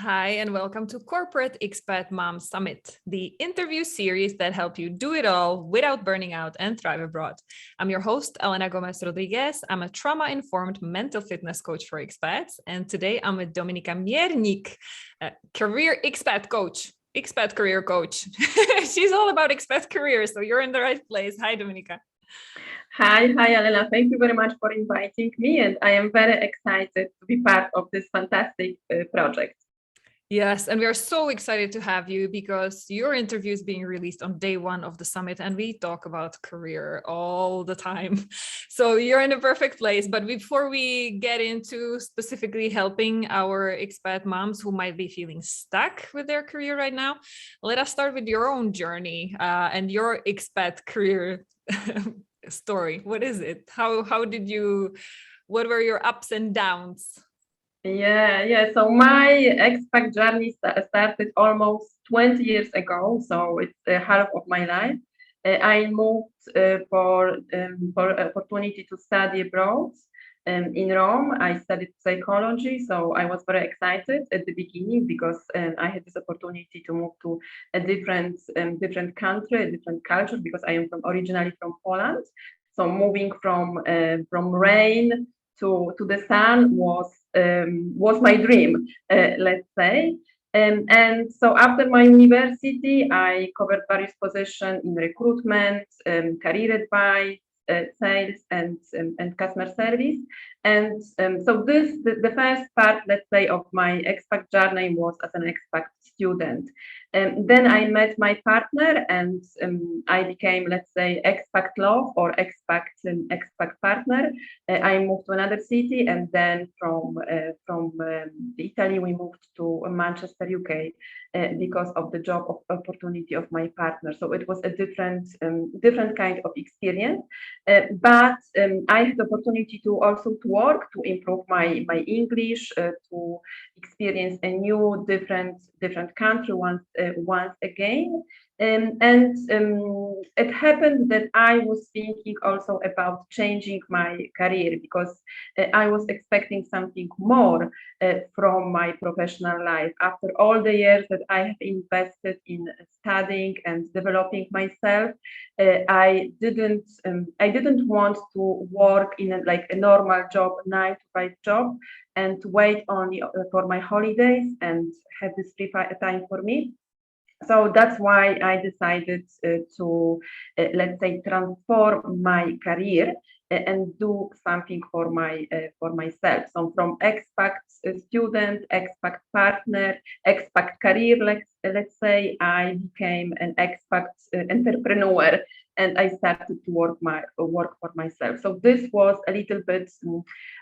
Hi, and welcome to Corporate Expat Mom Summit, the interview series that help you do it all without burning out and thrive abroad. I'm your host, Elena Gomez Rodriguez. I'm a trauma-informed mental fitness coach for expats. And today I'm with Dominika Miernik, a career expat coach, expat career coach. She's all about expat careers, so you're in the right place. Hi, Dominika. Hi, Elena. Thank you very much for inviting me, and I am very excited to be part of this fantastic project. Yes, and we are so excited to have you because your interview is being released on day one of the summit, and we talk about career all the time. So you're in a perfect place. But before we get into specifically helping our expat moms who might be feeling stuck with their career right now, let us start with your own journey and your expat career story. What is it? How did you? What were your ups and downs? Yeah. So my expat journey started almost 20 years ago. So it's half of my life. I moved for opportunity to study abroad. In Rome, I studied psychology, so I was very excited at the beginning because I had this opportunity to move to a different country, a different culture, because I am originally from Poland. So moving from rain to the sun was my dream, let's say. And so after my university, I covered various positions in recruitment, career advice, sales, and customer service. And so the first part, let's say, of my expat journey was as an expat student. Then I met my partner, and I became, let's say, expat love or expat partner. I moved to another city, and then from Italy we moved to Manchester, UK, because of the job opportunity of my partner. So it was a different kind of experience. But I had the opportunity to also to work to improve my English, to experience a new different country once again. It happened that I was thinking also about changing my career because I was expecting something more from my professional life. After all the years that I have invested in studying and developing myself, I didn't want to work in a normal job, 9 to 5 job, and wait only for my holidays and have this free time for me. So that's why I decided to, let's say, transform my career and do something for myself. So from expat student, expat partner, expat career, let's say, I became an expat entrepreneur, and I started to work for myself. So this was a little bit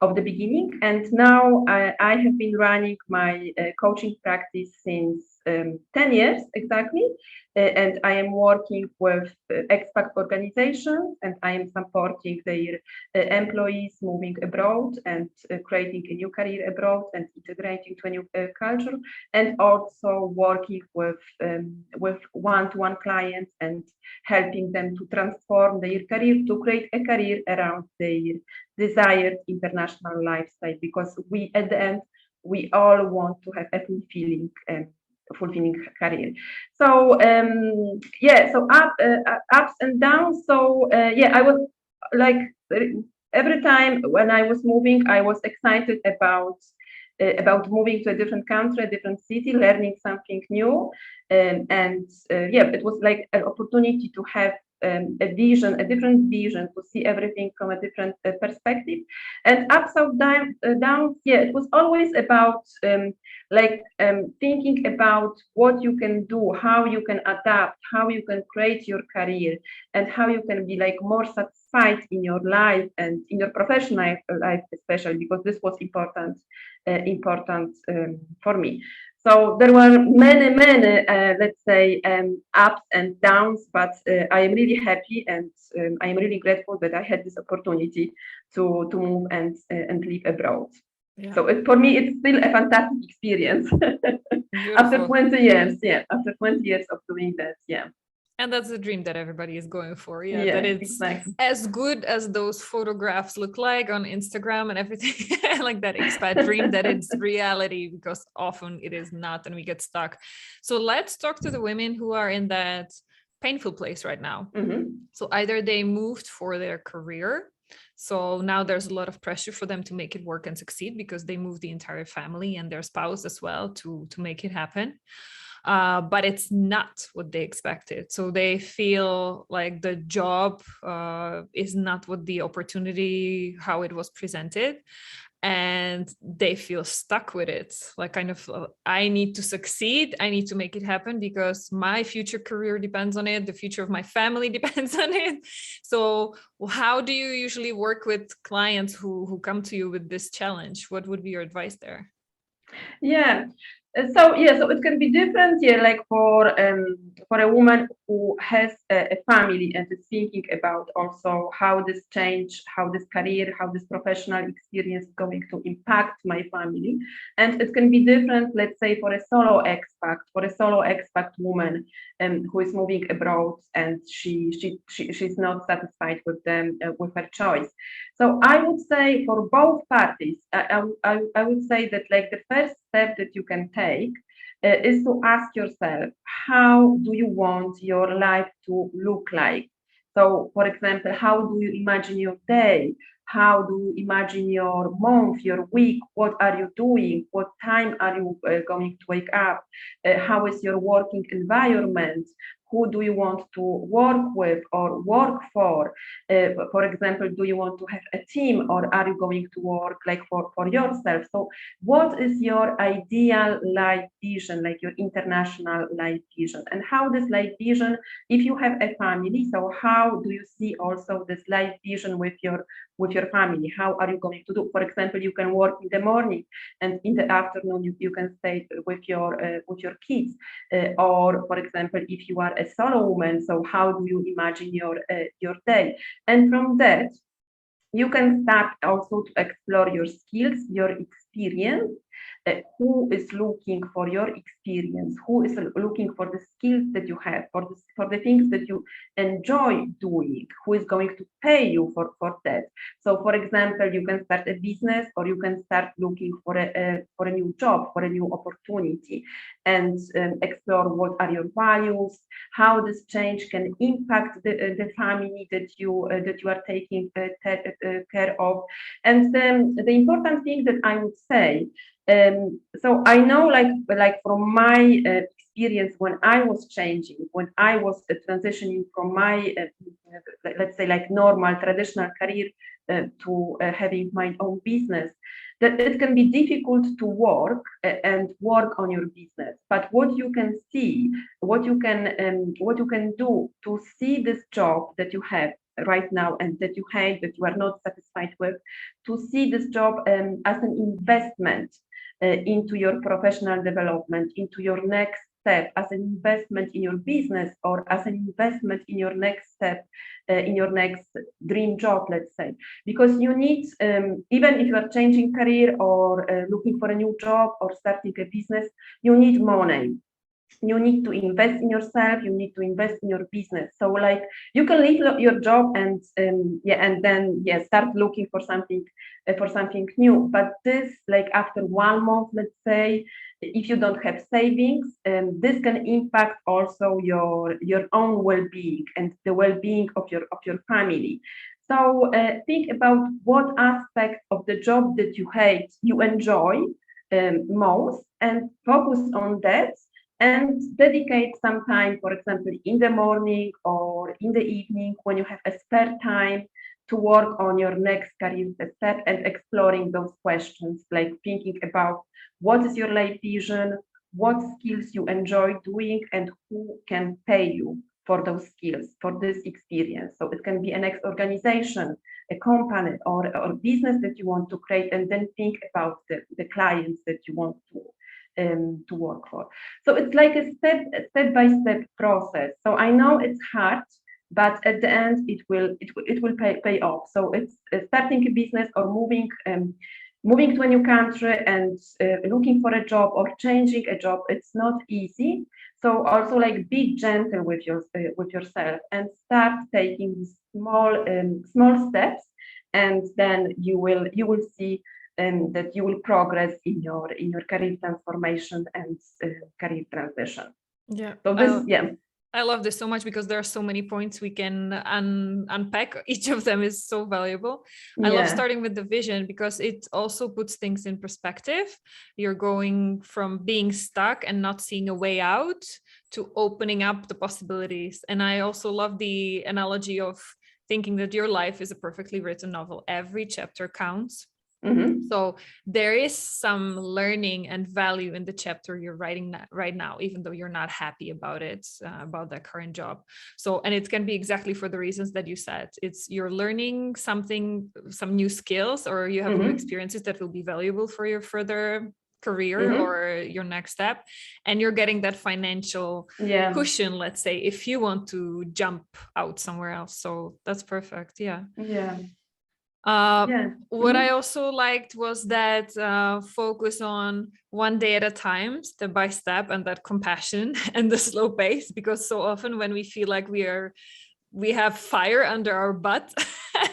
of the beginning, and now I have been running my coaching practice since 10 years exactly, and I am working with expat organizations, and I am supporting their employees moving abroad and creating a new career abroad and integrating to a new culture, and also working with one-to-one clients and helping them to transform their career, to create a career around their desired international lifestyle, because we at the end we all want to have a fulfilling career. So so ups and downs. So I was like every time when I was moving, I was excited about moving to a different country, a different city, learning something new, it was like an opportunity to have a different vision, to see everything from a different perspective. And ups and downs, it was always about thinking about what you can do, how you can adapt, how you can create your career, and how you can be like more satisfied in your life and in your professional life, especially because this was important for me. So there were many, let's say, ups and downs, but I am really happy, and I am really grateful that I had this opportunity to move and live abroad. Yeah. So for me, it's still a fantastic experience. After 20 years, after 20 years of doing that, And that's the dream that everybody is going for. Yeah, Yeah, that it's exactly. as good as those photographs look like on Instagram and everything, like that expat dream, that it's reality, because often it is not and we get stuck. So let's talk to the women who are in that painful place right now. So either they moved for their career. So now there's a lot of pressure for them to make it work and succeed because they moved the entire family and their spouse as well to make it happen. But it's not what they expected. So they feel like the job is not what the opportunity, how it was presented. And they feel stuck with it. Like kind of, I need to succeed. I need to make it happen because my future career depends on it. The future of my family depends on it. So how do you usually work with clients who come to you with this challenge? What would be your advice there? Yeah. So it can be different. Yeah, like for a woman who has a family and is thinking about also how this change, how this career, how this professional experience is going to impact my family. And it can be different, let's say, for a solo expat woman who is moving abroad and she's not satisfied with them with her choice. So I would say for both parties, I would say that like the first step that you can take is to ask yourself, how do you want your life to look like? So, for example, how do you imagine your day? How do you imagine your month, your week? What are you doing? What time are you going to wake up? How is your working environment? Who do you want to work with or work for? For example, do you want to have a team or are you going to work like for yourself? So what is your ideal life vision, like your international life vision? And how this life vision, if you have a family, so how do you see also this life vision with your family? How are you going to do? For example, you can work in the morning and in the afternoon you can stay with your kids. Or for example, if you are a solo woman, so how do you imagine your day? And from that, you can start also to explore your skills, your experience. Who is looking for your experience? Who is looking for the skills that you have, for the things that you enjoy doing? Who is going to pay you for that? So, for example, you can start a business or you can start looking for a new job, for a new opportunity, and explore what are your values, how this change can impact the family that you are taking care of. And the important thing that I would say, so I know like from my experience when I was changing, when I was transitioning from my let's say like normal traditional career to having my own business, that it can be difficult to work and work on your business. But what you can see, what you can do to see this job that you have right now and that you hate, that you are not satisfied with, to see this job as an investment into your professional development, into your next step, as an investment in your business or as an investment in your next step, in your next dream job, let's say. Because you need, even if you are changing career or looking for a new job or starting a business, you need money. You need to invest in yourself, you need to invest in your business. So like you can leave your job and then start looking for something new. But this, like after 1 month, let's say, if you don't have savings, this can impact also your own well-being and the well-being of your family. So think about what aspect of the job that you hate you enjoy most, and focus on that, and dedicate some time, for example, in the morning or in the evening when you have a spare time, to work on your next career step and exploring those questions, like thinking about what is your life vision, what skills you enjoy doing, and who can pay you for those skills, for this experience. So it can be an organization, a company, or business that you want to create, and then think about the clients that you want to work for. So it's like a step by step process. So I know it's hard, but at the end it will pay off. So it's starting a business or moving moving to a new country and looking for a job or changing a job, it's not easy. So also like be gentle with yourself and start taking these small steps, and then you will see that you will progress in your career transformation and career transition. Yeah. So this, yeah. I love this so much because there are so many points we can unpack. Each of them is so valuable. I love Yeah. starting with the vision because it also puts things in perspective. You're going from being stuck and not seeing a way out to opening up the possibilities. And I also love the analogy of thinking that your life is a perfectly written novel. Every chapter counts. Mhm. So there is some learning and value in the chapter you're writing right now, even though you're not happy about it, about that current job. So, and it can be exactly for the reasons that you said. It's you're learning something, some new skills, or you have new Mhm. experiences that will be valuable for your further career Mhm. or your next step. And you're getting that financial Yeah. cushion, let's say, if you want to jump out somewhere else. So that's perfect. Yeah. Yeah. Uh, Yeah. what I Mhm. also liked was that focus on one day at a time, step by step, and that compassion and the slow pace. Because so often when we feel like we have fire under our butt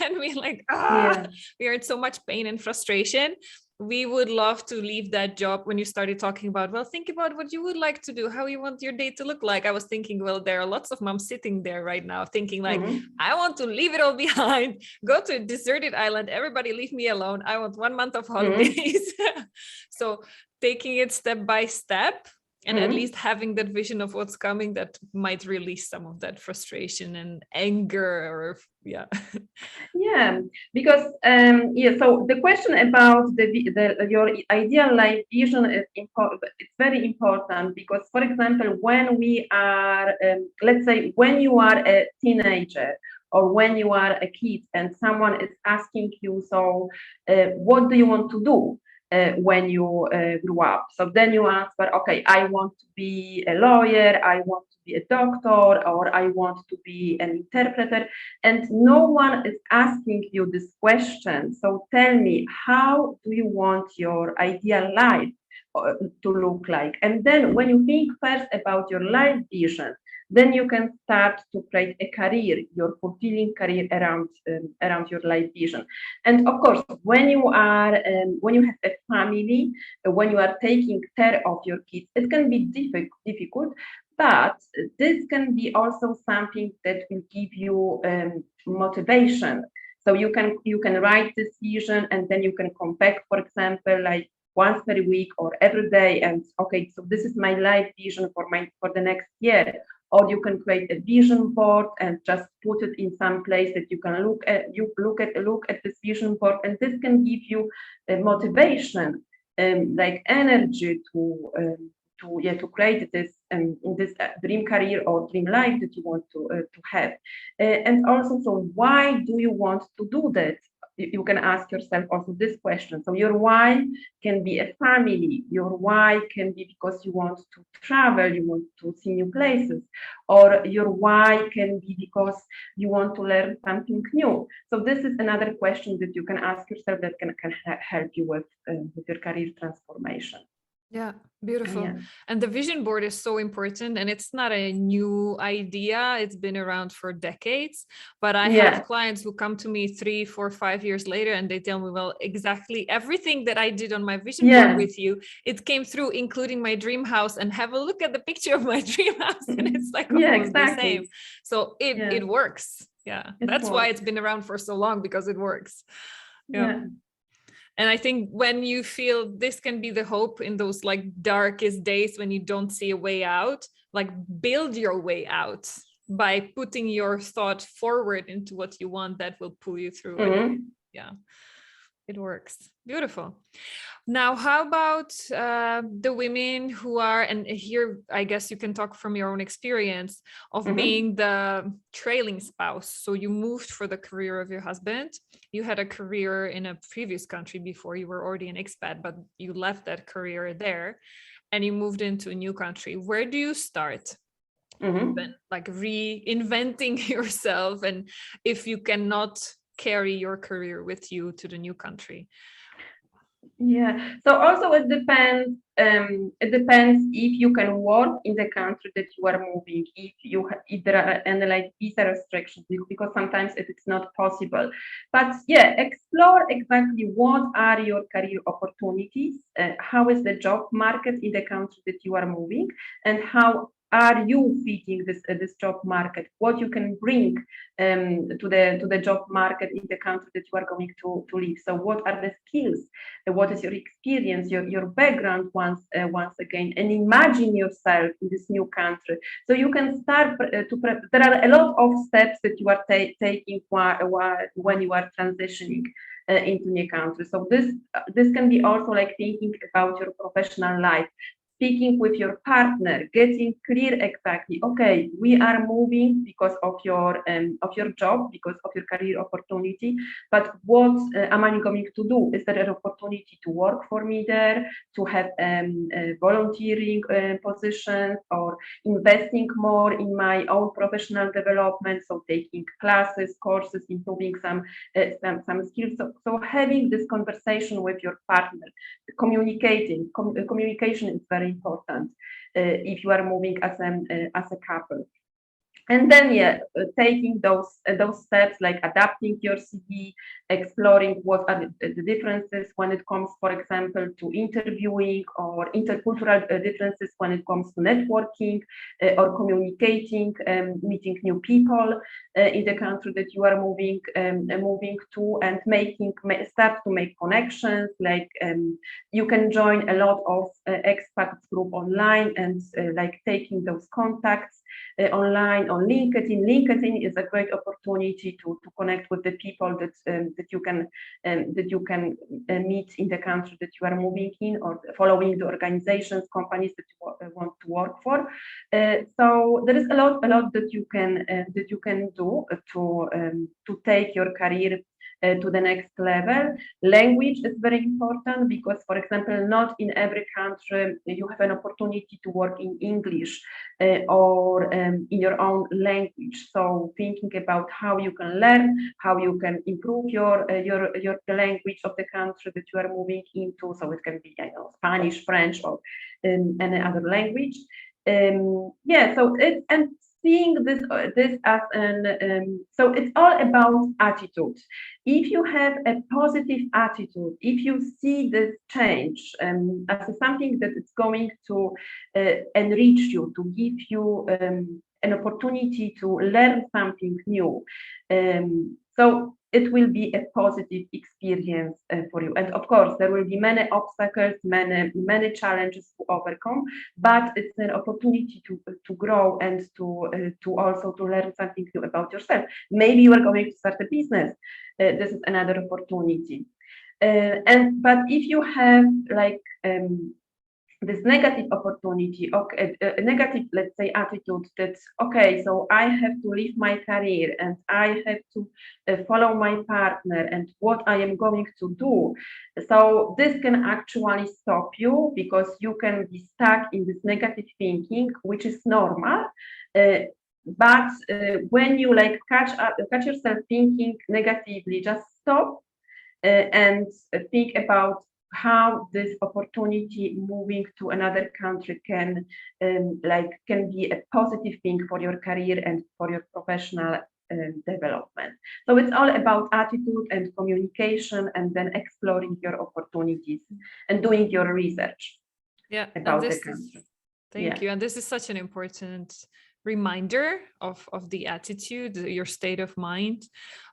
and Yeah. we are in so much pain and frustration, we would love to leave that job. When you started talking about, well, think about what you would like to do, how you want your day to look like, I was thinking, well, there are lots of moms sitting there right now thinking like, Mhm. I want to leave it all behind, go to a deserted island, everybody leave me alone, I want 1 month of Mhm. holidays. So taking it step by step and at Mhm. least having that vision of what's coming, that might release some of that frustration and anger, or yeah. Yeah, because yeah. So the question about your ideal life vision is important. It's very important because, for example, when we are, let's say, when you are a teenager or when you are a kid, and someone is asking you, so what do you want to do? When you grew up. So then you answer, okay, I want to be a lawyer, I want to be a doctor, or I want to be an interpreter. And no one is asking you this question. So tell me, how do you want your ideal life to look like? And then when you think first about your life vision, then you can start to create a career, your fulfilling career around your life vision. And of course, when you have a family, when you are taking care of your kids, it can be difficult, but this can be also something that will give you motivation. So you can write this vision, and then you can compare, for example, like once per week or every day, and okay, so this is my life vision for the next year. Or you can create a vision board and just put it in some place that you can look at this vision board, and this can give you motivation, like energy to create this dream career or dream life that you want to have. And also, so why do you want to do that? You can ask yourself also this question. So your why can be a family. Your why can be because you want to travel, you want to see new places, or your why can be because you want to learn something new. So this is another question that you can ask yourself that can help you with your career transformation. Yeah, beautiful. Yeah. And the vision board is so important. And it's not a new idea, it's been around for decades. But I have Yeah. clients who come to me 3, 4, 5 years later and they tell me, well, exactly everything that I did on my vision board Yeah. with you, it came through, including my dream house. And have a look at the picture of my dream house. And it's like Yeah, almost the same. exactly. So Yeah, it works. Yeah. it That's why works. it's been around for so long, because it works. Yeah. Yeah. And I think when you feel this can be the hope in those like darkest days when you don't see a way out, like build your way out by putting your thought forward into what you want, that will pull you through. And Mhm. yeah, it works. Beautiful. Now, how about the women who are, and here I guess you can talk from your own experience of Mhm. being the trailing spouse. So you moved for the career of your husband. You had a career in a previous country before, you were already an expat, but you left that career there and you moved into a new country. Where do you start? When, Mhm. like reinventing yourself, and if you cannot carry your career with you to the new country? Yeah. So also it depends. It depends if you can work in the country that you are moving. If there are any like visa restrictions, because sometimes it is not possible. But yeah, explore exactly what are your career opportunities. How is the job market in the country that you are moving, and how are you fitting this job market? What you can bring to the job market in the country that you are going to live. So what are the skills? What is your experience, your background once again, and imagine yourself in this new country. So you can start there are a lot of steps that you are taking when you are transitioning into new country. So this can be also like thinking about your professional life, speaking with your partner, getting clear exactly, okay, we are moving because of your job, because of your career opportunity, but what am I going to do? Is there an opportunity to work for me there, to have volunteering positions, or investing more in my own professional development? So taking classes, courses, improving some skills. So having this conversation with your partner, communication is very important if you are moving as a couple. And then yeah, taking those steps like adapting your CV, exploring what are the differences when it comes, for example, to interviewing, or intercultural differences when it comes to networking or communicating, meeting new people in the country that you are moving to, and start to make connections. Like you can join a lot of expats group online, and like taking those contacts online on LinkedIn. LinkedIn is a great opportunity to connect with the people that you can meet in the country that you are moving in, or following the organizations, companies that you want to work for. So there is a lot that you can do to take your career to the next level. Language is very important because, for example, not in every country you have an opportunity to work in English or in your own language. So thinking about how you can learn, how you can improve the language of the country that you are moving into. So it can be, I know, Spanish, French, or any other language. Yeah. So it and seeing this as an so it's all about attitude. If you have a positive attitude, if you see this change as something that is going to enrich you, to give you an opportunity to learn something new, so it will be a positive experience for you. And of course, there will be many obstacles, many challenges to overcome, but it's an opportunity to grow, and to also to learn something new about yourself. Maybe you are going to start a business. This is another opportunity. But if you have like this negative opportunity, okay, a negative, let's say, attitude that, okay, so I have to leave my career, and I have to follow my partner, and what I am going to do. So this can actually stop you, because you can be stuck in this negative thinking, which is normal. But when you like catch yourself thinking negatively, just stop and think about how this opportunity moving to another country can be a positive thing for your career and for your professional development. So it's all about attitude and communication, and then exploring your opportunities and doing your research Yeah, and about the this is, country. thank you. And this is such an important reminder of the attitude, your state of mind.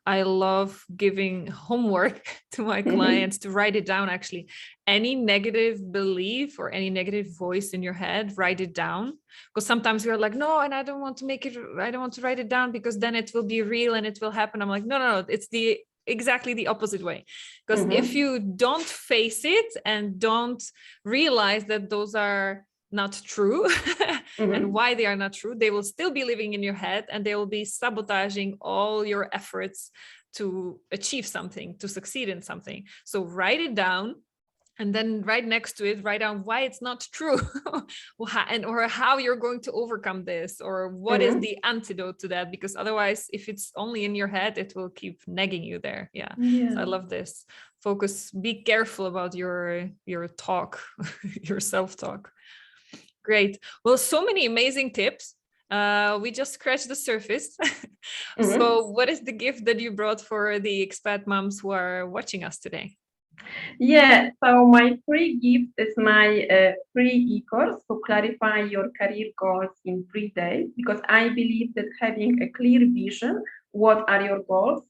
I love giving homework to my clients to write it down. Actually, any negative belief or any negative voice in your head, write it down. Because sometimes we're like, no, and I don't want to write it down, because then it will be real and it will happen. I'm like, no, it's exactly the opposite way. Because if you don't face it and don't realize that those are not true and why they are not true, they will still be living in your head, and they will be sabotaging all your efforts to achieve something, to succeed in something. So write it down, and then right next to it, write down why it's not true or how you're going to overcome this, or what is the antidote to that, because otherwise, if it's only in your head, it will keep nagging you there. Yeah. So I love this. focus, be careful about your talk, your self-talk. Great. Well, so many amazing tips. We just scratched the surface. So what is the gift that you brought for the expat moms who are watching us today? Yeah, so my free gift is my free e-course to clarify your career goals in 3 days, because I believe that having a clear vision, what are your goals,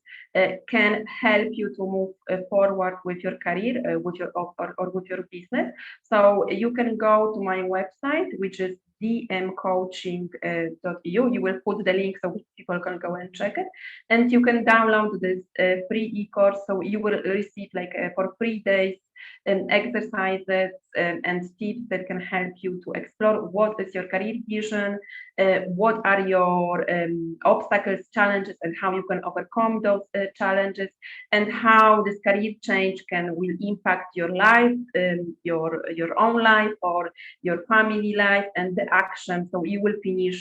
can help you to move forward with your career, with your or with your business. So you can go to my website, which is dmcoaching.eu. You will put the link so people can go and check it, and you can download this free e-course. So you will receive like for 3 days exercises and tips that can help you to explore what is your career vision, what are your obstacles, challenges, and how you can overcome those challenges, and how this career change will impact your life, your own life or your family life, and the action. So you will finish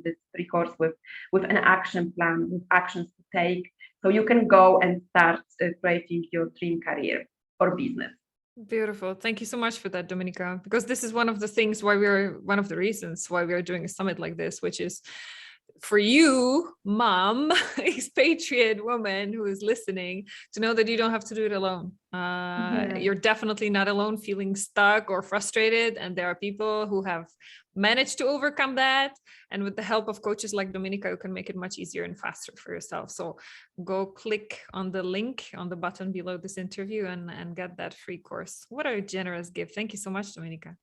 this free course with an action plan, with actions to take, so you can go and start creating your dream career or business. Beautiful. Thank you so much for that, Dominika, because this is one of the reasons why we are doing a summit like this, which is for you, mom, expatriate woman who is listening, to know that you don't have to do it alone. You're definitely not alone feeling stuck or frustrated. And there are people who have managed to overcome that. And with the help of coaches like Dominika, you can make it much easier and faster for yourself. So go click on the link on the button below this interview and get that free course. What a generous gift. Thank you so much, Dominika.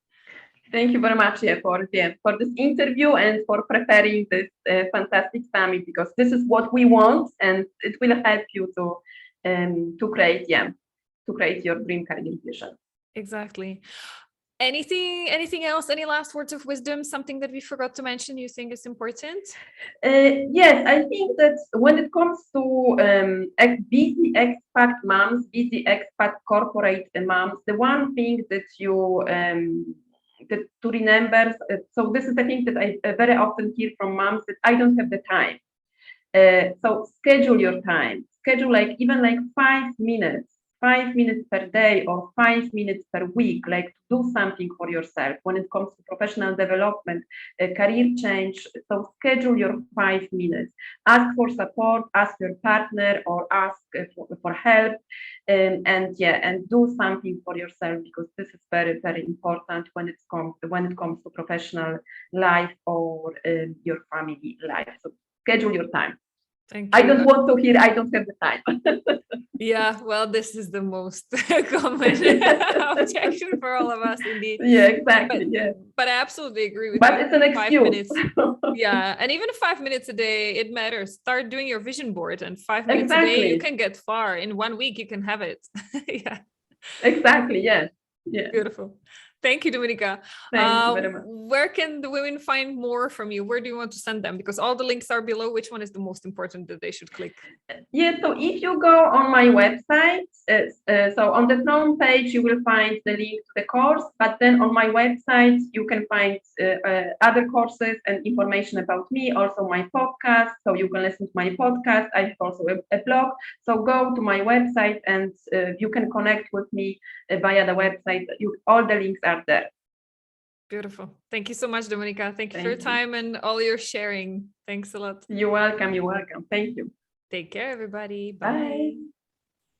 Thank you very much for this interview and for preparing this fantastic summit, because this is what we want, and it will help you to create your dream career vision. Exactly. Anything else? Any last words of wisdom? Something that we forgot to mention you think is important? Yes, I think that when it comes to busy expat moms, busy expat corporate moms, the one thing that you to remember. So this is the thing that I very often hear from moms, that I don't have the time. So schedule your time. Schedule even 5 minutes per day or 5 minutes per week, like to do something for yourself when it comes to professional development, career change. So schedule your 5 minutes. Ask for support, ask your partner, or ask for help, and do something for yourself, because this is very, very important when it comes to professional life or your family life. So schedule your time. Thank you. I don't want to hear I don't have the time. Yeah, well, this is the most common objection for all of us, indeed. Yeah, exactly. But I absolutely agree with you. But it's an excuse. 5 minutes. Yeah, and even 5 minutes a day, it matters. Start doing your vision board, and 5 minutes a day, you can get far. In 1 week, you can have it. Yeah. Exactly. Yes. Yeah. Beautiful. Thank you, Dominika. Thank you very much. Where can the women find more from you? Where do you want to send them? Because all the links are below. Which one is the most important that they should click? Yeah, so if you go on my website, so on the home page, you will find the link to the course, but then on my website, you can find other courses and information about me, also my podcast, so you can listen to my podcast. I have also a blog, so go to my website and you can connect with me via the website. All the links are there. Beautiful. Thank you so much, Dominika. Thank you for your time and all your sharing. Thanks a lot. You're welcome. You're welcome. Thank you. Take care, everybody. Bye.